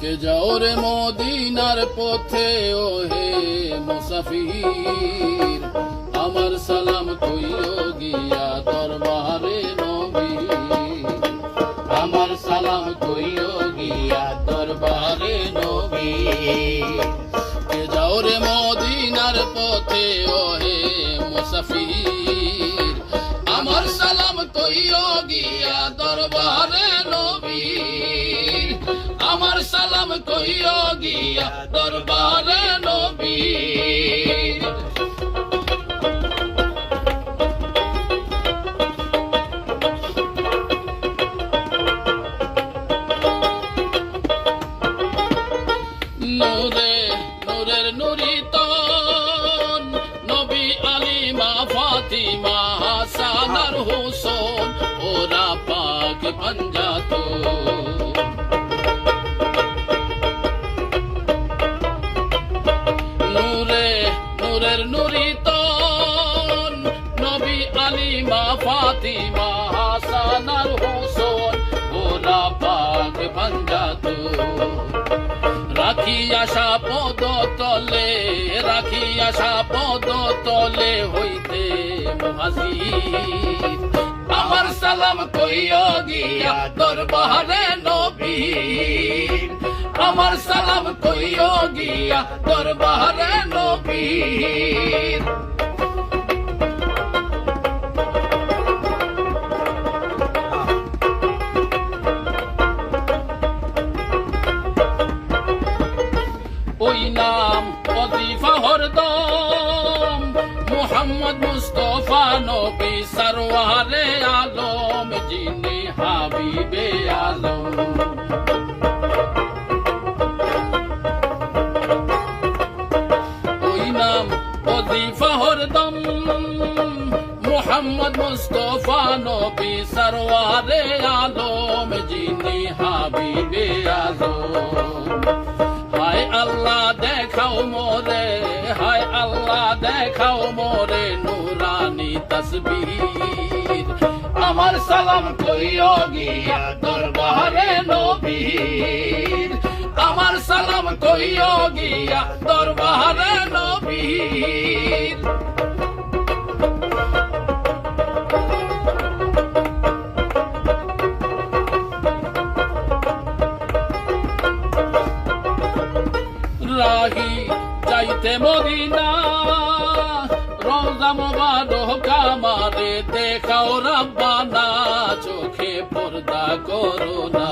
কে যাও রে মদিনার পথে ও হে মুসাফির, আমার সালাম কইও গিয়া দরবারে নবীর, আমার সালাম কইও গিয়া দরবারে নবীর। কে যাও রে মদিনার পথে ও হে মুসাফির, আমার সালাম কইও গিয়া দরবারে নবীর, আমার সালাম কইও গিয়া দরবারে নবীর। নূরে নূরের নুরিতন নবী আলিমা ফাতিমা হাসান আর হুসেন ওরা পাক পাঞ্জাতন। নূরে নূরের নুরিতন নবী আলিমা ফাতিমা হাসান আর হুসেন ওরা পাক পাঞ্জাতন। রাখি আশা পদ তলে, রাখি আশা পদ তলে হইতে মুহাজির, আমার সালাম কইও গিয়া দরবারে নবীর, আমার সালাম কইও গিয়া দরবারে নবীর। ওই নাম ওজিফা হরদম মুহাম্মদ মুস্তাফা নবী সরওয়ারে আলম যিনি হাবিবে আলম। ওই নাম ওজিফা হরদম মুহাম্মদ মুস্তাফা নবী সরওয়ারে আলম যিনি হাবিবে আলম। হায় আল্লাহ দেখাও মোরে, হায় আল্লাহ দেখাও মোরে নুরানি তসবির, আমার সালাম কইও গিয়া দরবারে নবীর, আমার সালাম কইও গিয়া দরবারে নবীর। রাহি যাইতে মদিনা রওজা মুবারক আমারে দেখাও রব্বানা, চোখে পর্দা করো না।